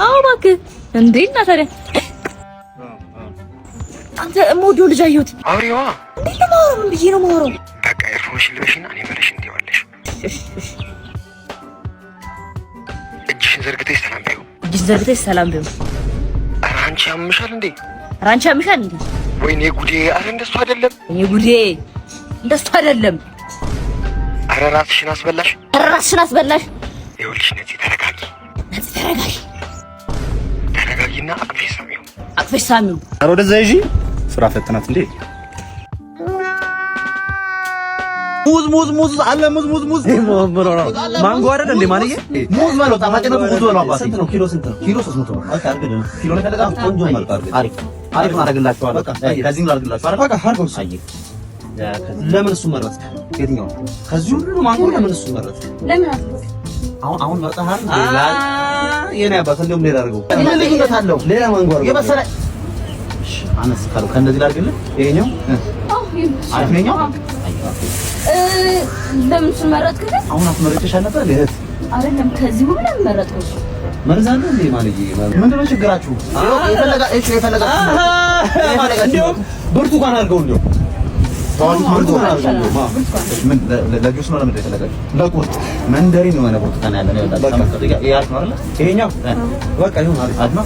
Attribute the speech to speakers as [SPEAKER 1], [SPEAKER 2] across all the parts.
[SPEAKER 1] አዎ እባክህ እንዴ እና ታዲያ አንተ ሞዶ ልጅ አየሁት
[SPEAKER 2] አውሪዋ
[SPEAKER 1] እንዴ ለማውራት ምን ብዬ ነው ማውራት
[SPEAKER 2] በቃ ኤርፎንሽ ልበሽና እኔ መልሽ እንዲዋለሽ እጅሽን ዘርግተሽ ሰላም በይው
[SPEAKER 1] እጅሽን ዘርግተሽ ሰላም በይው
[SPEAKER 2] ኧረ አንቺ ያምሻል እንዴ
[SPEAKER 1] ወይኔ
[SPEAKER 2] ጉዴ ኧረ እንደሱ አይደለም
[SPEAKER 1] እንደሱ አይደለም
[SPEAKER 2] ኧረ ራስሽን አስበላሽ ይኸውልሽ ነፂ ተረጋጊና አቅፌሽ ሳሚው
[SPEAKER 3] ኧረ ወደዛ ይዤ ስራ ፈትናት እንዴ ሙዝ አለ ሙዝ ማንጎ አይደል እንዴ ማንዬ ሙዝ ማለት ጣፋጭነቱ ሙዝ ነው አባቴ ስንት ነው ኪሎ 300 ብር በቃ አርገን ኪሎ ላይ ተለቃ ቆንጆ ማለት አሪፍ አደርግላችኋለሁ በቃ ከዚህ ነው አደርግላችኋለሁ በቃ አርገው ሳይ ለምን እሱ መረጥ የትኛው ከዚህ ሁሉ ማንጎ ለምን እሱ መረጥ
[SPEAKER 1] ለምን አትበል
[SPEAKER 3] አሁን መጣሃን ይላል የኔ አባት እንደውም ሌላ አድርገው ምን ልዩነት አለው ሌላ ማንጎ አድርገው የበሰለ አነስ ካሉ ከእንደዚህ ላድርግልህ ይሄኛው አሪፍ ነኛው
[SPEAKER 1] ለምን እሱ መረጥክ
[SPEAKER 3] አሁን አትመረጥሻል ነበር ለእህት
[SPEAKER 1] አይደለም ከዚህ ሁሉ ለምን መረጥኩ
[SPEAKER 3] መርዛን እንዴ ማለጂ ምንድነው ችግራችሁ የፈለጋችሁ እንደው ብርቱካን አድርገው እንደው ብርቱካን አድርገው ምን ለጁስ ነው ለምን የፈለጋችሁ ለቁርጥ መንደሪን የሆነ ብርቱካን ያለ ነው ያላችሁ ተመጣጣኝ ያልኩ ነው አይደል ይሄኛው በቃ ይሁን አድማ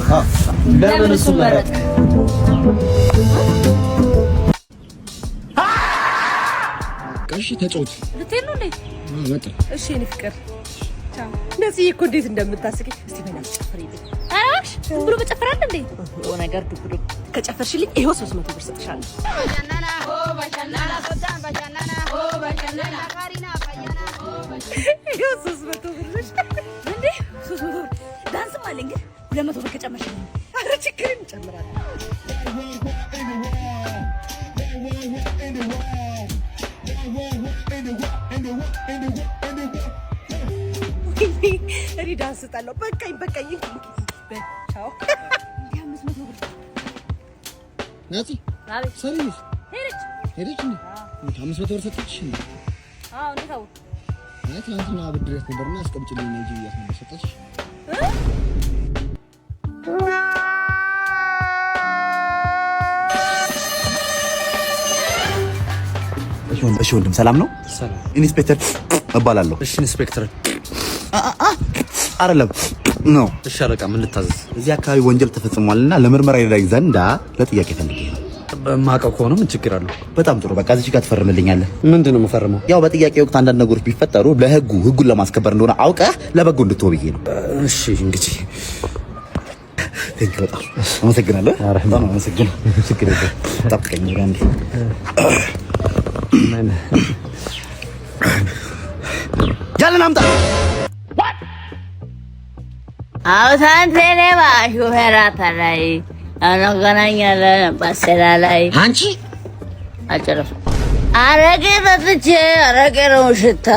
[SPEAKER 3] ለምን እሱ መረጥክ
[SPEAKER 2] እሺ ተጫውት
[SPEAKER 1] ልትሄድ ነው እንዴ
[SPEAKER 2] መጣ
[SPEAKER 1] እሺ እኔ ፍቅር ቻው እንደዚህ እኮ እንዴት እንደምታስቀኝ እስቲ በእናትሽ ጨፍሪልኝ አሽ ብሩ በጨፍራል እንዴ የሆነ ነገር ዱብ ከጨፈርሽልኝ ይሄው 300 ብር ሰጥሻለሁ ባጃናና ካሪና ባጃና ይሄው 300 ብር እንዴ 300 ብር ዳንስ ማለኝ ግን 200 ብር ከጨመርሽልኝ አረ ችግርም ጨምራለሁ እኔ ዳንስ ጣለው በቃኝ ቻው
[SPEAKER 2] ናቲ ሰሪሽ ሄደች እንዴ 500 ብር ሰጥቼሽ ነው
[SPEAKER 1] አዎ እንደታው
[SPEAKER 2] ትናንትና ብድሬት ነበርና አስቀምጪልኝ ነው እንጂ ያስነው ሰጥቼሽ
[SPEAKER 3] እሺ ወንድም ሰላም ነው
[SPEAKER 2] ሰላም
[SPEAKER 3] ኢንስፔክተር እባላለሁ
[SPEAKER 2] እሺ ኢንስፔክተር
[SPEAKER 3] አይደለም ነው
[SPEAKER 2] እሺ አለቃ ምን ልታዘዝ
[SPEAKER 3] እዚህ አካባቢ ወንጀል ተፈጽሟልና ለምርመራ ይረዳኝ ዘንዳ ለጥያቄ ፈልጌ ነው
[SPEAKER 2] ማቀው ከሆነ ምን ችግር አለው
[SPEAKER 3] በጣም ጥሩ በቃ እዚህ ጋር ትፈርምልኛለህ
[SPEAKER 2] ምንድነው የምፈርመው
[SPEAKER 3] ያው በጥያቄ ወቅት አንዳንድ ነገሮች ቢፈጠሩ ህጉን ለማስከበር እንደሆነ አውቀህ ለበጎ እንድትወው ብዬ ነው
[SPEAKER 2] እሺ እንግዲህ
[SPEAKER 3] ቴንክ በጣም አመሰግናለሁ በጣም አመሰግናለሁ ችግር የለም ጠብቀኝ ጋንዲ ያለን አምጣ
[SPEAKER 1] አውታንቴኔ ባሹፌራ ታላይ አናገናኛለን ባሰላ ላይ
[SPEAKER 2] አንቺ
[SPEAKER 1] አጨረሱ አረቄ ጠጥቼ አረቄ ነው ሽታ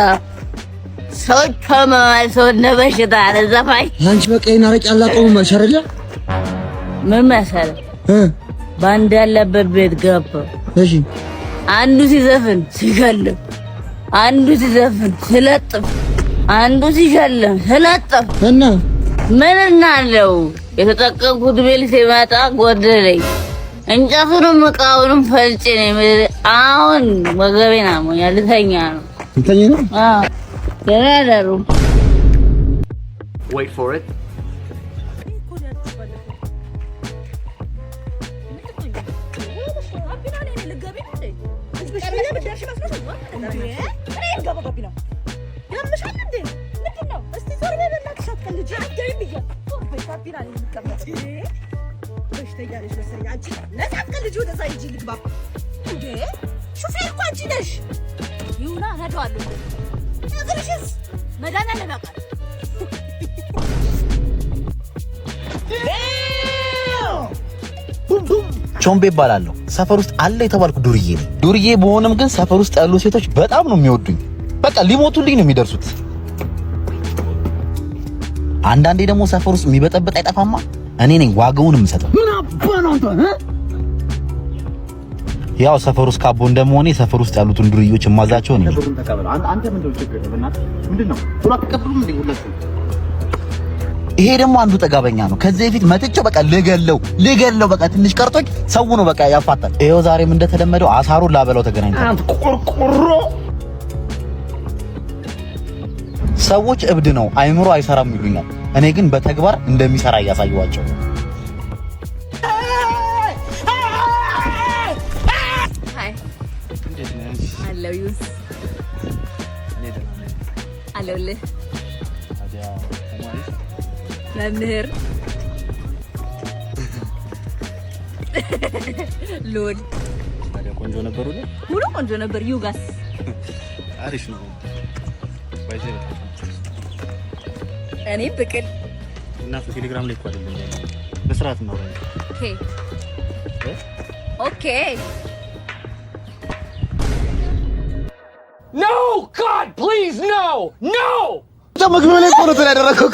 [SPEAKER 1] ሰዎች ተመልሰው ነበሽታ አረዛፋይ
[SPEAKER 2] አንቺ በቃ ይሄን አረቄ አላቆም ማሻረለ
[SPEAKER 1] ምን መሰለህ ባንድ ያለበት ቤት ገባ
[SPEAKER 2] እሺ
[SPEAKER 1] አንዱ ሲዘፍን ሲገለም አንዱ ሲዘፍን ሲለጥፍ አንዱ ሲሸለም ሲለጥፍ
[SPEAKER 2] እና
[SPEAKER 1] ምን እናለው የተጠቀምኩት ቤል ሲመጣ ጎደለኝ እንጨቱንም እቃውንም ፈልጬ ነው አሁን ወገቤና ሞኛል ልተኛ ነው
[SPEAKER 2] እንተኛ ነው
[SPEAKER 1] ገራዳሩ
[SPEAKER 3] wait for it ቾምቤ ይባላለሁ ሰፈር ውስጥ አለ የተባልኩ ዱርዬ በሆነም ግን ሰፈር ውስጥ ያሉ ሴቶች በጣም ነው የሚወዱኝ በቃ ሊሞቱልኝ ነው የሚደርሱት አንዳንዴ ደግሞ ሰፈር ውስጥ የሚበጠበጥ አይጠፋማ እኔ ነኝ ዋጋውን የምሰጠው ምን አባ ነው አንተ ያው ሰፈር ውስጥ ካቦ እንደመሆኔ ሰፈር ውስጥ ያሉትን ዱርዮች ማዛቸው ነው። አንተ ምንድነው ችግር ነው? በእናትህ ምንድነው ሱራ ተቀበሉም እንዴ ሁላችሁ? ይሄ ደግሞ አንዱ ጠጋበኛ ነው። ከዚህ በፊት መጥቼው በቃ ልገለው በቃ ትንሽ ቀርቶኝ ሰው ነው በቃ ያፋጣል። ይሄው ዛሬም እንደተለመደው አሳሩን ላበላው ተገናኝተን አንተ ቆርቆሮ ሰዎች እብድ ነው አይምሮ አይሰራም ይሉኛል። እኔ ግን በተግባር እንደሚሰራ እያሳየዋቸው
[SPEAKER 1] አለሁልህ መምህር ሎል
[SPEAKER 3] ቆንጆ ነበሩ።
[SPEAKER 1] ሁሉ ቆንጆ ነበር። ዩጋስ
[SPEAKER 3] አሪፍ ነው።
[SPEAKER 1] እኔ ብቅል
[SPEAKER 3] እና ቴሌግራም ላይ እኮ አይደለም በስርዓት ነው።
[SPEAKER 1] ኦኬ
[SPEAKER 4] No, God, please, no, no.
[SPEAKER 3] ተመግበለ ቆሎ ተላደረከው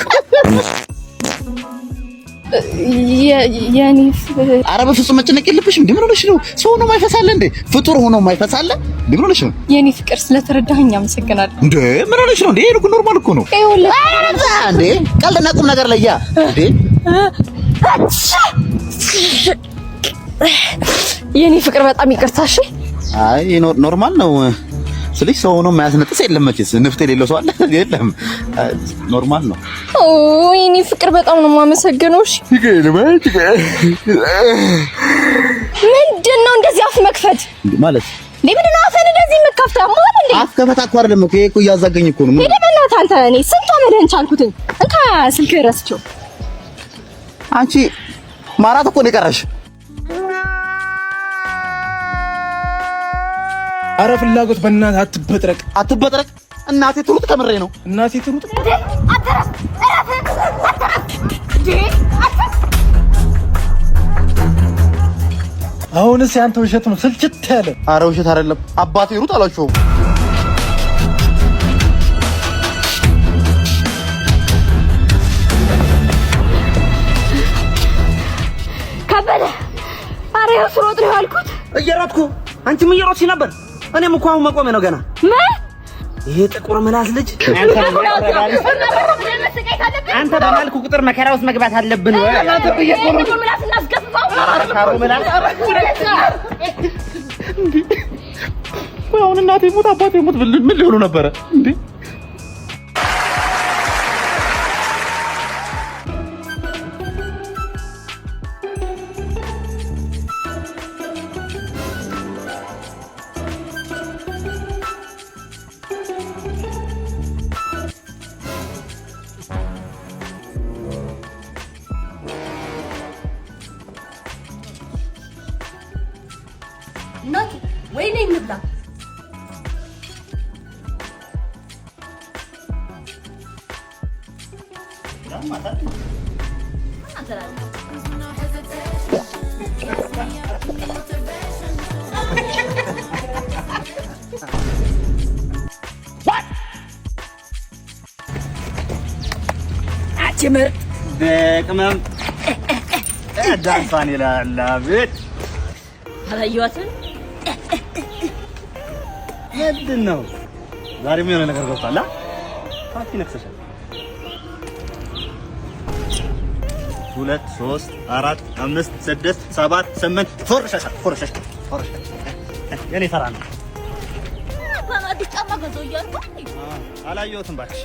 [SPEAKER 1] ያኒ
[SPEAKER 3] ኧረ በፍጹም መጨነቅ የለብሽም። እንዴ ምን ሆነሽ ነው? ሰው ነው የማይፈሳለ እንዴ? ፍጡር ሆኖ የማይፈሳለ እንዴ? ምን ሆነሽ ነው?
[SPEAKER 1] የኔ ፍቅር ስለተረዳኸኝ አመሰግናለሁ።
[SPEAKER 3] እንዴ ምን ሆነሽ ነው? እንዴ እኮ ኖርማል እኮ ነው። እንዴ ቀልድና ቁም ነገር ለያ እንዴ
[SPEAKER 1] የኔ ፍቅር በጣም ይቅርታሽ።
[SPEAKER 3] አይ ኖርማል ነው። ስለዚህ ሰው ሆኖ የማያስነጥስ የለም መቼስ ንፍጥ የሌለው ሰው አለ የለም። ኖርማል ነው።
[SPEAKER 1] ኦ የኔ ፍቅር በጣም ነው የማመሰግነው። እሺ ምንድነው እንደዚህ አፍ መክፈት
[SPEAKER 3] ማለት?
[SPEAKER 1] ምንድነው አፈን እንደዚህ መከፍተው ማለት እንዴ?
[SPEAKER 3] አፍ ከፈታ እኮ አይደለም እኮ ይሄ እኮ እያዛገኝ እኮ ነው።
[SPEAKER 1] ሄደ በእናትህ አንተ እኔ ስንት አመደን ቻልኩትኝ እንካ ስልክ ረስቸው።
[SPEAKER 3] አንቺ ማራት እኮ ነው የቀረሽ።
[SPEAKER 2] አረ ፍላጎት በእናትህ አትበጥረቅ። እናቴ ትሩጥ ከምሬ ነው። እናቴ ትሩጥ አሁንስ ያንተ ውሸት ነው ስልችት ያለ።
[SPEAKER 3] አረ ውሸት አይደለም አባቴ ይሩጥ አላችሁ።
[SPEAKER 1] ከበደ አረ ስሮጥ ነው ያልኩት።
[SPEAKER 5] እየሮጥኩ አንቺም እየሮጥሽ ነበር። እኔም እኮ አሁን መቆሜ ነው ገና። ይሄ ጥቁር ምላስ ልጅ አንተ በማልኩ ቁጥር መከራ ውስጥ መግባት አለብን ወይ? አንተ ጥቁር ምላስ እናስገፋው።
[SPEAKER 3] አሁን እናቴ ሞት አባቴ ሞት ምን ሊሆኑ ነበረ እንዴ?
[SPEAKER 1] እናት ወይኔ እንብላ። አጭምር
[SPEAKER 3] በቅመም ዳንሳን ይላል አቤት።
[SPEAKER 1] አላየኋትም።
[SPEAKER 3] ምንድን ነው ዛሬም የሆነ ነገር ገብቷል። ፋቲ ነክሰሻል። 2 3 4 5 6 7 8 ፎርሸሻ የኔ ተራ ነው።
[SPEAKER 1] በማዲስ ጫማ ገዛው እያልኩ
[SPEAKER 3] አላየሁትም እባክሽ።